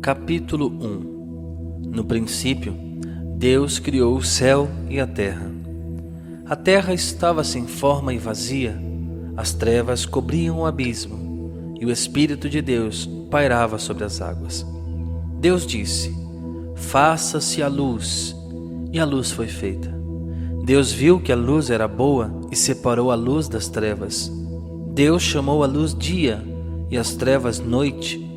Capítulo 1. No princípio, Deus criou o céu e a terra. A terra estava sem forma e vazia, as trevas cobriam o abismo, e o Espírito de Deus pairava sobre as águas. Deus disse: faça-se a luz, e a luz foi feita. Deus viu que a luz era boa e separou a luz das trevas. Deus chamou a luz dia e as trevas noite.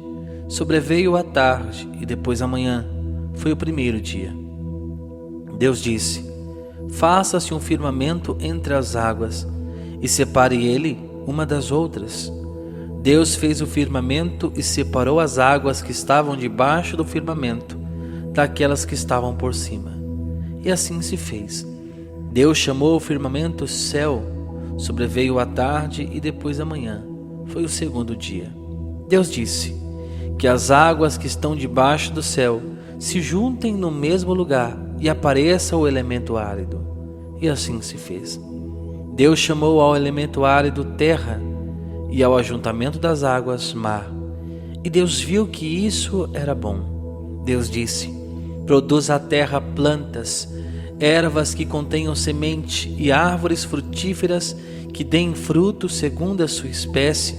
Sobreveio a tarde e depois a manhã, foi o primeiro dia. Deus disse: faça-se um firmamento entre as águas e separe ele uma das outras. Deus fez o firmamento e separou as águas que estavam debaixo do firmamento daquelas que estavam por cima. E assim se fez. Deus chamou o firmamento céu. Sobreveio a tarde e depois a manhã, foi o segundo dia. Deus disse: que as águas que estão debaixo do céu se juntem no mesmo lugar e apareça o elemento árido. E assim se fez. Deus chamou ao elemento árido terra e ao ajuntamento das águas mar. E Deus viu que isso era bom. Deus disse: produza a terra plantas, ervas que contenham semente e árvores frutíferas que deem fruto segundo a sua espécie,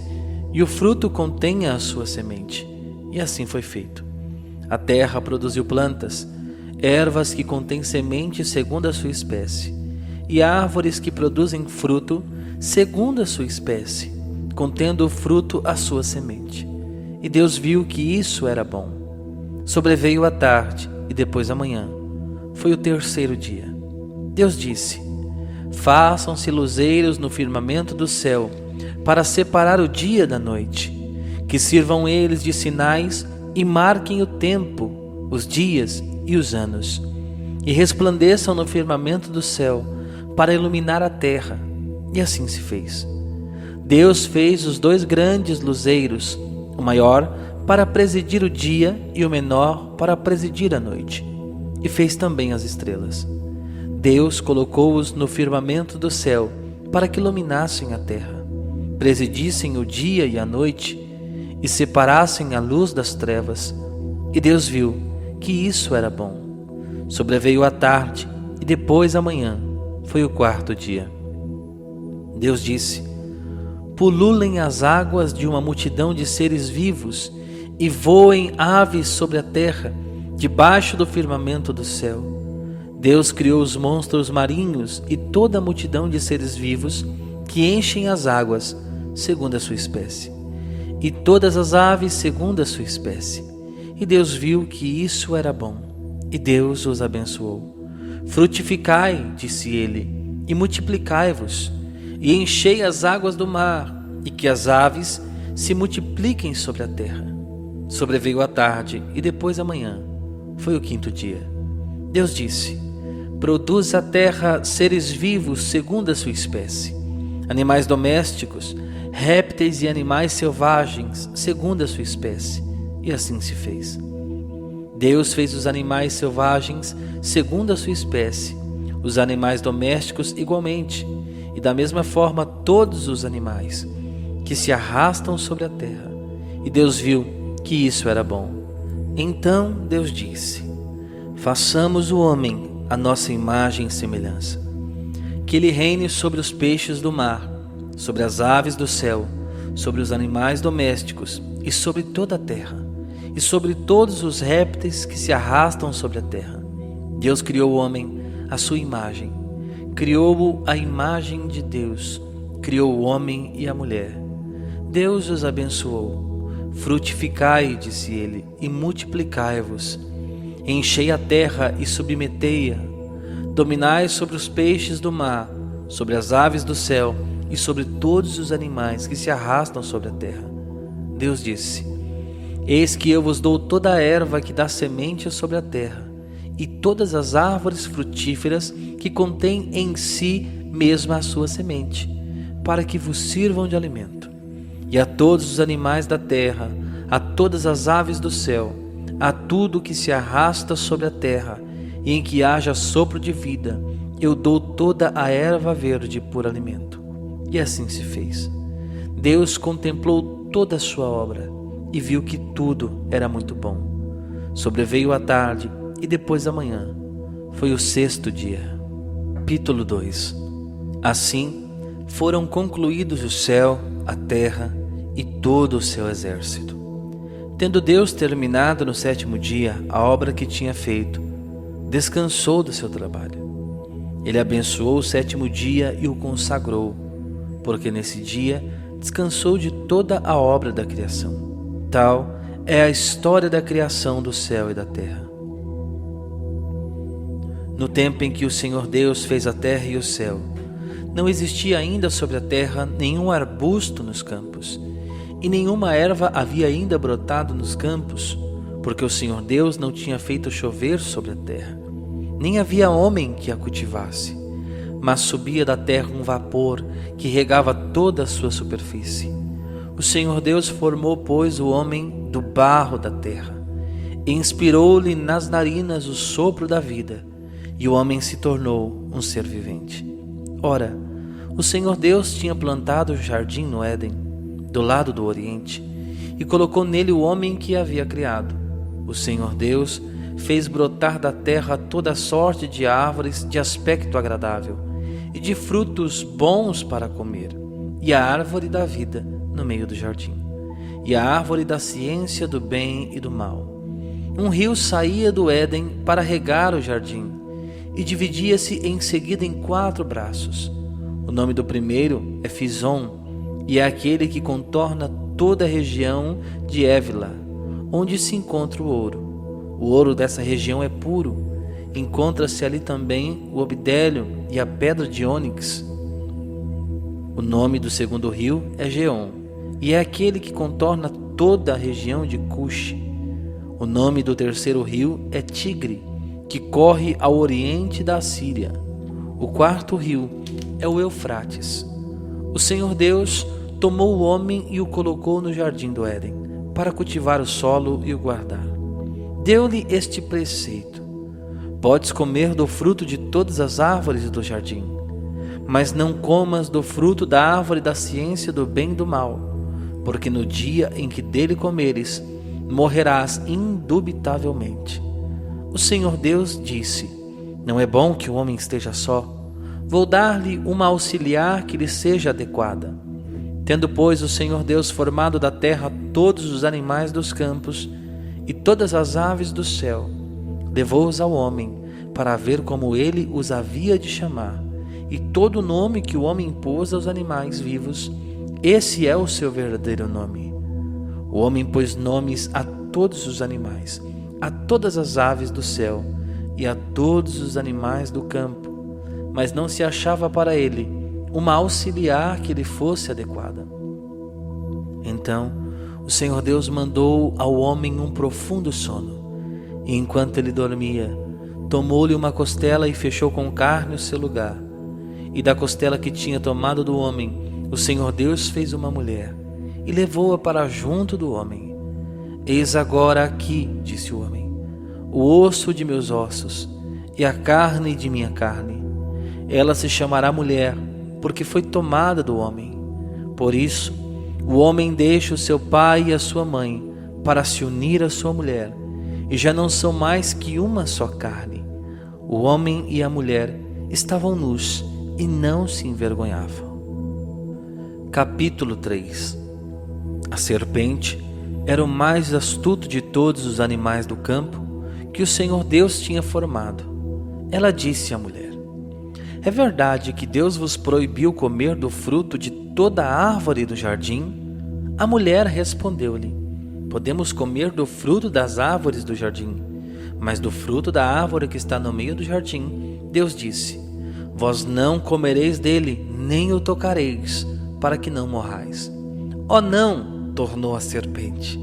e o fruto contenha a sua semente. E assim foi feito. A terra produziu plantas, ervas que contêm semente segundo a sua espécie, e árvores que produzem fruto segundo a sua espécie, contendo o fruto a sua semente. E Deus viu que isso era bom. Sobreveio a tarde e depois a manhã, foi o terceiro dia. Deus disse: façam-se luzeiros no firmamento do céu, para separar o dia da noite, que sirvam eles de sinais e marquem o tempo, os dias e os anos, e resplandeçam no firmamento do céu, para iluminar a terra. E assim se fez. Deus fez os dois grandes luzeiros, o maior para presidir o dia e o menor para presidir a noite, e fez também as estrelas. Deus colocou-os no firmamento do céu para que iluminassem a terra, presidissem o dia e a noite e separassem a luz das trevas. E Deus viu que isso era bom. Sobreveio a tarde e depois a manhã, foi o quarto dia. Deus disse: pululem as águas de uma multidão de seres vivos e voem aves sobre a terra, debaixo do firmamento do céu. Deus criou os monstros marinhos e toda a multidão de seres vivos que enchem as águas, segundo a sua espécie, e todas as aves segundo a sua espécie. E Deus viu que isso era bom, e Deus os abençoou. Frutificai, disse ele, e multiplicai-vos, e enchei as águas do mar, e que as aves se multipliquem sobre a terra. Sobreveio a tarde e depois a manhã, foi o quinto dia. Deus disse: produz a terra seres vivos segundo a sua espécie, animais domésticos, répteis e animais selvagens segundo a sua espécie. E assim se fez. Deus fez os animais selvagens segundo a sua espécie, os animais domésticos igualmente, e da mesma forma todos os animais que se arrastam sobre a terra. E Deus viu que isso era bom. Então Deus disse: façamos o homem a nossa imagem e semelhança, que ele reine sobre os peixes do mar, sobre as aves do céu, sobre os animais domésticos e sobre toda a terra, e sobre todos os répteis que se arrastam sobre a terra. Deus criou o homem à sua imagem, criou-o à imagem de Deus, criou o homem e a mulher. Deus os abençoou. Frutificai, disse ele, e multiplicai-vos. Enchei a terra e submetei-a. Dominai sobre os peixes do mar, sobre as aves do céu e sobre todos os animais que se arrastam sobre a terra. Deus disse: eis que eu vos dou toda a erva que dá semente sobre a terra, e todas as árvores frutíferas que contêm em si mesma a sua semente, para que vos sirvam de alimento. E a todos os animais da terra, a todas as aves do céu, a tudo que se arrasta sobre a terra, e em que haja sopro de vida, eu dou toda a erva verde por alimento. E assim se fez. Deus contemplou toda a sua obra, e viu que tudo era muito bom. Sobreveio a tarde e depois a manhã. Foi o 6º dia. Capítulo 2. Assim foram concluídos o céu, a terra e todo o seu exército. Tendo Deus terminado no 7º dia a obra que tinha feito, descansou do seu trabalho. Ele abençoou o 7º dia e o consagrou, porque nesse dia descansou de toda a obra da criação. Tal é a história da criação do céu e da terra. No tempo em que o Senhor Deus fez a terra e o céu, não existia ainda sobre a terra nenhum arbusto nos campos, e nenhuma erva havia ainda brotado nos campos, porque o Senhor Deus não tinha feito chover sobre a terra. Nem havia homem que a cultivasse, mas subia da terra um vapor que regava toda a sua superfície. O Senhor Deus formou, pois, o homem do barro da terra, e inspirou-lhe nas narinas o sopro da vida, e o homem se tornou um ser vivente. Ora, o Senhor Deus tinha plantado o jardim no Éden, do lado do Oriente, e colocou nele o homem que havia criado. O Senhor Deus fez brotar da terra toda sorte de árvores de aspecto agradável e de frutos bons para comer, e a árvore da vida no meio do jardim, e a árvore da ciência do bem e do mal. Um rio saía do Éden para regar o jardim, e dividia-se em seguida em 4 braços. O nome do primeiro é Fison, e é aquele que contorna toda a região de Évila, onde se encontra o ouro. O ouro dessa região é puro. Encontra-se ali também o obidélio e a pedra de ônix. O nome do segundo rio é Geom, e é aquele que contorna toda a região de Cush. O nome do terceiro rio é Tigre, que corre ao oriente da Síria. O 4º rio é o Eufrates. O Senhor Deus tomou o homem e o colocou no jardim do Éden, para cultivar o solo e o guardar. Deu-lhe este preceito: podes comer do fruto de todas as árvores do jardim, mas não comas do fruto da árvore da ciência do bem e do mal, porque no dia em que dele comeres, morrerás indubitavelmente. O Senhor Deus disse: não é bom que o homem esteja só. Vou dar-lhe uma auxiliar que lhe seja adequada. Tendo, pois, o Senhor Deus formado da terra todos os animais dos campos e todas as aves do céu, levou-os ao homem para ver como ele os havia de chamar. E todo o nome que o homem pôs aos animais vivos, esse é o seu verdadeiro nome. O homem pôs nomes a todos os animais, a todas as aves do céu e a todos os animais do campo, mas não se achava para ele uma auxiliar que lhe fosse adequada. Então o Senhor Deus mandou ao homem um profundo sono, e enquanto ele dormia, tomou-lhe uma costela e fechou com carne o seu lugar. E da costela que tinha tomado do homem, o Senhor Deus fez uma mulher, e levou-a para junto do homem. Eis agora aqui, disse o homem, o osso de meus ossos, e a carne de minha carne. Ela se chamará mulher, porque foi tomada do homem. Por isso, o homem deixa o seu pai e a sua mãe, para se unir à sua mulher, e já não são mais que uma só carne. O homem e a mulher estavam nus e não se envergonhavam. Capítulo 3. A serpente era o mais astuto de todos os animais do campo que o Senhor Deus tinha formado. Ela disse à mulher: é verdade que Deus vos proibiu comer do fruto de toda a árvore do jardim? A mulher respondeu-lhe: podemos comer do fruto das árvores do jardim, mas do fruto da árvore que está no meio do jardim, Deus disse: vós não comereis dele, nem o tocareis, para que não morrais. Oh não, tornou a serpente,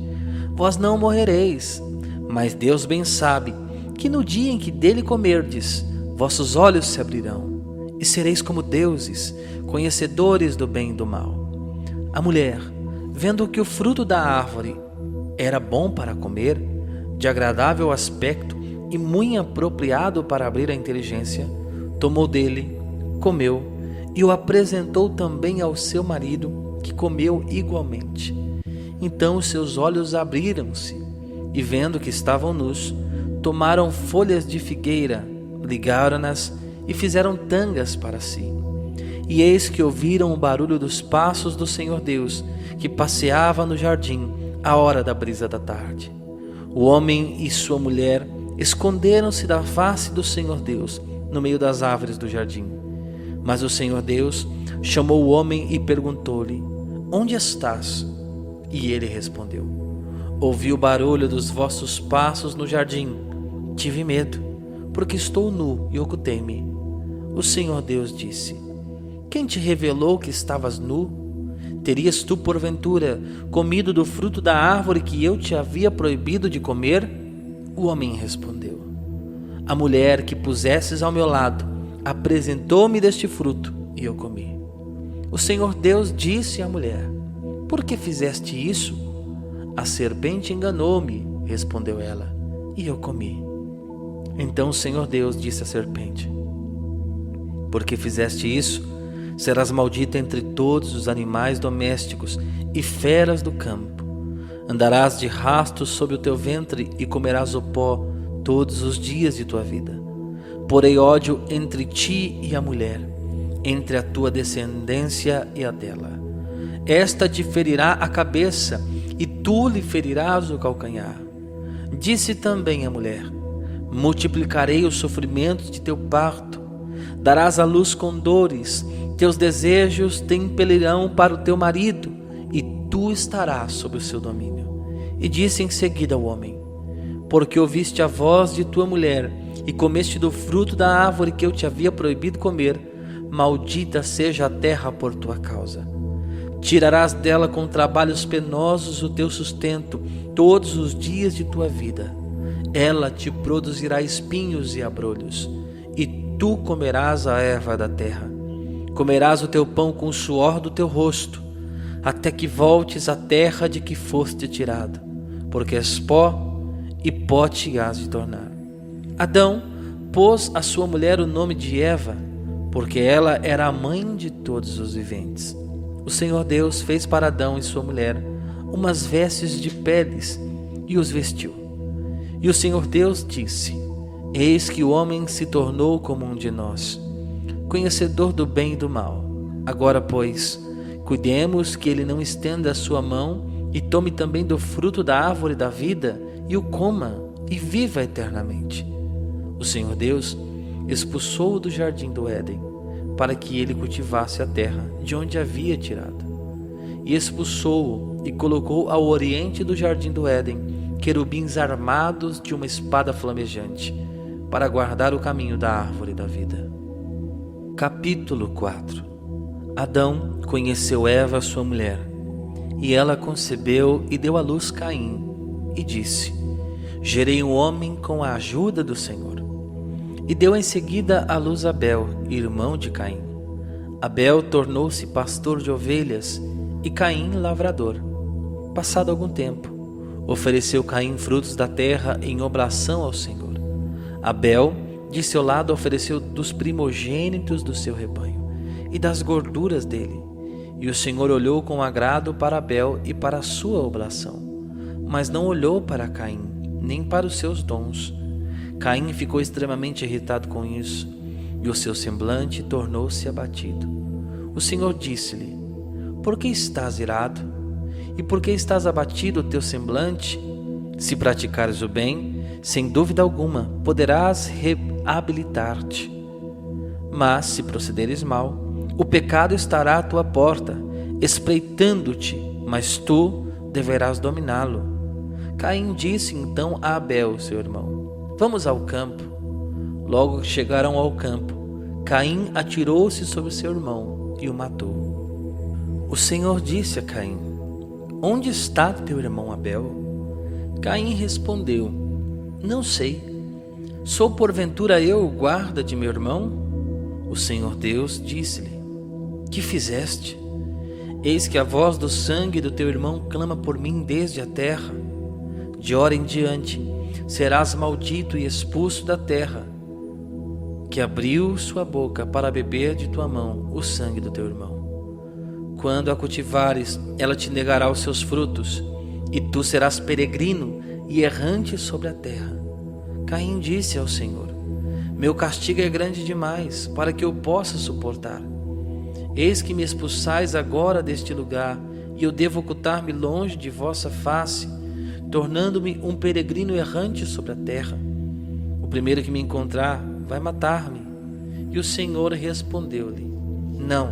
vós não morrereis, mas Deus bem sabe que no dia em que dele comerdes, vossos olhos se abrirão, e sereis como deuses, conhecedores do bem e do mal. A mulher, vendo que o fruto da árvore era bom para comer, de agradável aspecto e muito apropriado para abrir a inteligência, tomou dele, comeu e o apresentou também ao seu marido, que comeu igualmente. Então os seus olhos abriram-se e vendo que estavam nus, tomaram folhas de figueira, ligaram-nas e fizeram tangas para si. E eis que ouviram o barulho dos passos do Senhor Deus, que passeava no jardim à hora da brisa da tarde. O homem e sua mulher esconderam-se da face do Senhor Deus no meio das árvores do jardim. Mas o Senhor Deus chamou o homem e perguntou-lhe: onde estás? E ele respondeu: ouvi o barulho dos vossos passos no jardim. Tive medo, porque estou nu e ocultei-me. O Senhor Deus disse: quem te revelou que estavas nu? Terias tu, porventura, comido do fruto da árvore que eu te havia proibido de comer? O homem respondeu: a mulher que pusesses ao meu lado apresentou-me deste fruto e eu comi. O Senhor Deus disse à mulher: por que fizeste isso? A serpente enganou-me, respondeu ela, e eu comi. Então o Senhor Deus disse à serpente: porque fizeste isso, serás maldita entre todos os animais domésticos e feras do campo. Andarás de rastos sobre o teu ventre e comerás o pó todos os dias de tua vida. Porei ódio entre ti e a mulher, entre a tua descendência e a dela. Esta te ferirá a cabeça e tu lhe ferirás o calcanhar. Disse também a mulher: multiplicarei os sofrimentos de teu parto, darás à luz com dores, teus desejos te impelirão para o teu marido, e tu estarás sob o seu domínio. E disse em seguida ao homem: porque ouviste a voz de tua mulher, e comeste do fruto da árvore que eu te havia proibido comer, maldita seja a terra por tua causa. Tirarás dela com trabalhos penosos o teu sustento todos os dias de tua vida. Ela te produzirá espinhos e abrolhos, e tu comerás a erva da terra. Comerás o teu pão com o suor do teu rosto, até que voltes à terra de que foste tirado, porque és pó, e pó te hás de tornar. Adão pôs à sua mulher o nome de Eva, porque ela era a mãe de todos os viventes. O Senhor Deus fez para Adão e sua mulher umas vestes de peles e os vestiu. E o Senhor Deus disse: eis que o homem se tornou como um de nós, conhecedor do bem e do mal. Agora, pois, cuidemos que ele não estenda a sua mão e tome também do fruto da árvore da vida e o coma e viva eternamente. O Senhor Deus expulsou-o do jardim do Éden, para que ele cultivasse a terra de onde havia tirado. E expulsou-o e colocou ao oriente do jardim do Éden querubins armados de uma espada flamejante, para guardar o caminho da árvore da vida. Capítulo 4. Adão conheceu Eva, sua mulher, e ela concebeu e deu à luz Caim, e disse: gerei um homem com a ajuda do Senhor. E deu em seguida à luz Abel, irmão de Caim. Abel tornou-se pastor de ovelhas e Caim lavrador. Passado algum tempo, ofereceu Caim frutos da terra em oblação ao Senhor. Abel, de seu lado, ofereceu dos primogênitos do seu rebanho e das gorduras dele. E o Senhor olhou com agrado para Abel e para a sua oblação, mas não olhou para Caim, nem para os seus dons. Caim ficou extremamente irritado com isso, e o seu semblante tornou-se abatido. O Senhor disse-lhe: por que estás irado? E por que estás abatido o teu semblante? Se praticares o bem, sem dúvida alguma, poderás reabilitar-te. Mas se procederes mal, o pecado estará à tua porta, espreitando-te, mas tu deverás dominá-lo. Caim disse então a Abel, seu irmão: vamos ao campo. Logo que chegaram ao campo, Caim atirou-se sobre seu irmão e o matou. O Senhor disse a Caim: onde está teu irmão Abel? Caim respondeu: não sei. Sou porventura eu o guarda de meu irmão? O Senhor Deus disse-lhe: que fizeste? Eis que a voz do sangue do teu irmão clama por mim desde a terra. De hora em diante serás maldito e expulso da terra, que abriu sua boca para beber de tua mão o sangue do teu irmão. Quando a cultivares, ela te negará os seus frutos, e tu serás peregrino e errante sobre a terra. Caim disse ao Senhor: meu castigo é grande demais para que eu possa suportar. Eis que me expulsais agora deste lugar, e eu devo ocultar-me longe de vossa face, tornando-me um peregrino errante sobre a terra. O primeiro que me encontrar vai matar-me. E o Senhor respondeu-lhe: não,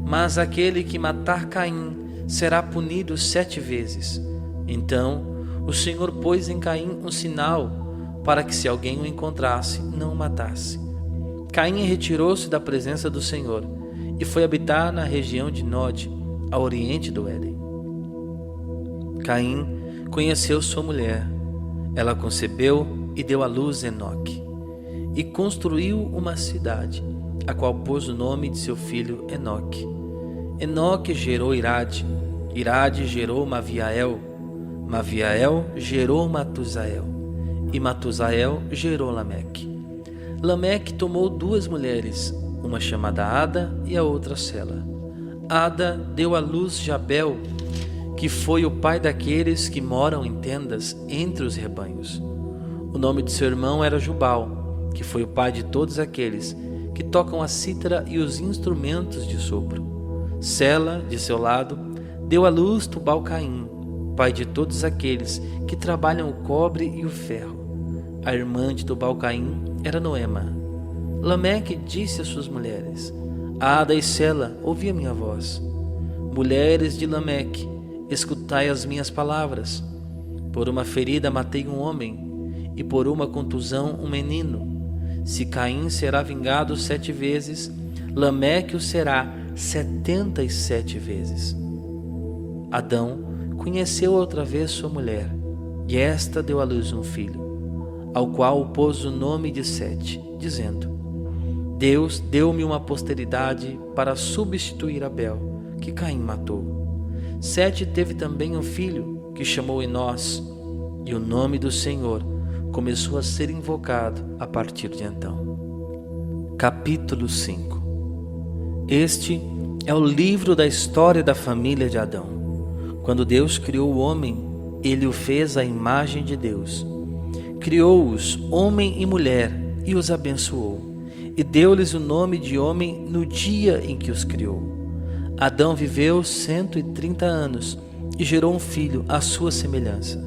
mas aquele que matar Caim será punido 7 vezes. Então o Senhor pôs em Caim um sinal, para que se alguém o encontrasse, não o matasse. Caim retirou-se da presença do Senhor e foi habitar na região de Nod, a oriente do Éden. Caim conheceu sua mulher. Ela concebeu e deu à luz Enoque, e construiu uma cidade, a qual pôs o nome de seu filho Enoque. Enoque gerou Irade, Irade gerou Maviael, Maviael gerou Matusael, e Matusael gerou Lameque. Lameque tomou 2 mulheres, uma chamada Ada e a outra Sela. Ada deu à luz Jabel, que foi o pai daqueles que moram em tendas entre os rebanhos. O nome de seu irmão era Jubal, que foi o pai de todos aqueles que tocam a cítara e os instrumentos de sopro. Sela, de seu lado, deu à luz Tubal-Caim, pai de todos aqueles que trabalham o cobre e o ferro. A irmã de Tubal-Caim era Noema. Lameque disse às suas mulheres: Ada e Sela, ouvi a minha voz. Mulheres de Lameque, escutai as minhas palavras. Por uma ferida matei um homem, e por uma contusão um menino. Se Caim será vingado 7 vezes, Lameque o será 77 vezes. Adão conheceu outra vez sua mulher, e esta deu à luz um filho, ao qual pôs o nome de Sete, dizendo: Deus deu-me uma posteridade para substituir Abel, que Caim matou. Sete teve também um filho, que chamou Enós, e o nome do Senhor começou a ser invocado a partir de então. Capítulo 5. Este é o livro da história da família de Adão. Quando Deus criou o homem, ele o fez à imagem de Deus. Criou-os, homem e mulher, e os abençoou, e deu-lhes o nome de homem no dia em que os criou. Adão viveu 130 anos e gerou um filho à sua semelhança,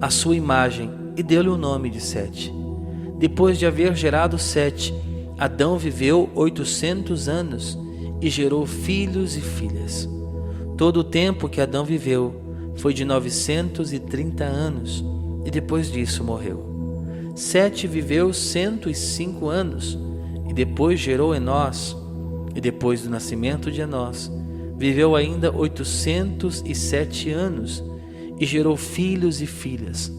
à sua imagem, e deu-lhe o nome de Sete. Depois de haver gerado Sete, Adão viveu 800 anos e gerou filhos e filhas. Todo o tempo que Adão viveu foi de 930 anos, e depois disso morreu. Sete viveu 105 anos, e depois gerou Enós, e depois do nascimento de Enós, viveu ainda 807 anos, e gerou filhos e filhas.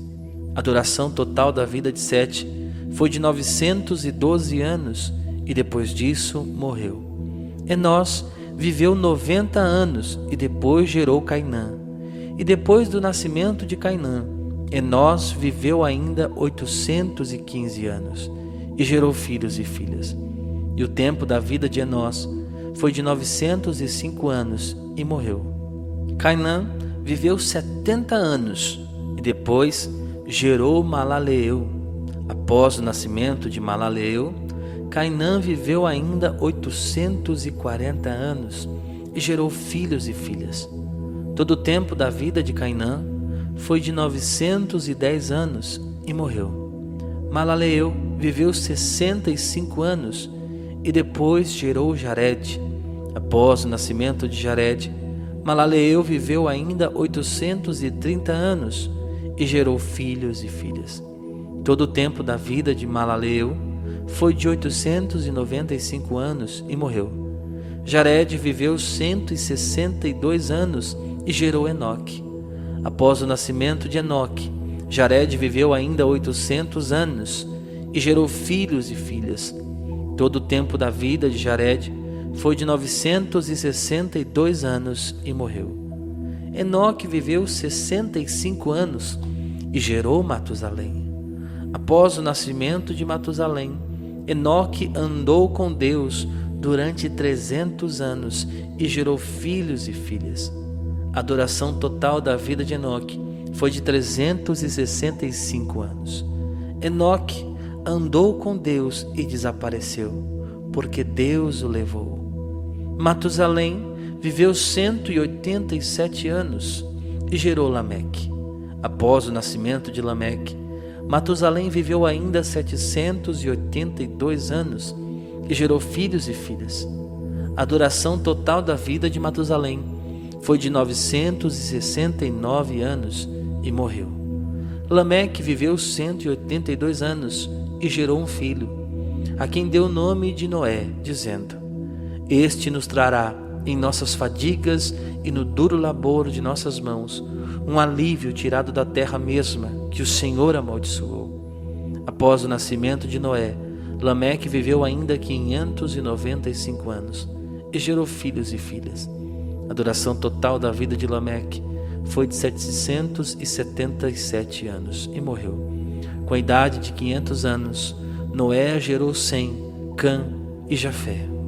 A duração total da vida de Sete foi de 912 anos, e depois disso morreu. Enós viveu 90 anos, e depois gerou Cainã. E depois do nascimento de Cainã, Enós viveu ainda 815 anos, e gerou filhos e filhas. E o tempo da vida de Enós foi de 905 anos, e morreu. Cainã viveu 70 anos, e depois gerou Malaleel. Após o nascimento de Malaleel, Cainã viveu ainda 840 anos, e gerou filhos e filhas. Todo o tempo da vida de Cainã foi de 910 anos, e morreu. Malaleel viveu 65 anos, e depois gerou Jared. Após o nascimento de Jared, Malaleel viveu ainda 830 anos, e gerou filhos e filhas. Todo o tempo da vida de Malaleel foi de 895 anos, e morreu. Jared viveu 162 anos, e gerou Enoque. Após o nascimento de Enoque, Jared viveu ainda 800 anos, e gerou filhos e filhas. Todo o tempo da vida de Jared foi de 962 anos, e morreu. Enoque viveu 65 anos, e gerou Matusalém. Após o nascimento de Matusalém, Enoque andou com Deus durante 300 anos, e gerou filhos e filhas. A duração total da vida de Enoque foi de 365 anos. Enoque andou com Deus e desapareceu, porque Deus o levou. Matusalém viveu 187 anos e gerou Lameque. Após o nascimento de Lameque, Matusalém viveu ainda 782 anos e gerou filhos e filhas. A duração total da vida de Matusalém foi de 969 anos e morreu. Lameque viveu 182 anos e gerou um filho, a quem deu o nome de Noé, dizendo: Este nos trará em nossas fadigas e no duro labor de nossas mãos um alívio tirado da terra mesma que o Senhor amaldiçoou. Após o nascimento de Noé, Lameque viveu ainda 595 anos e gerou filhos e filhas. A duração total da vida de Lameque foi de 777 anos e morreu. Com a idade de 500 anos, Noé gerou Sem, Cã e Jafé.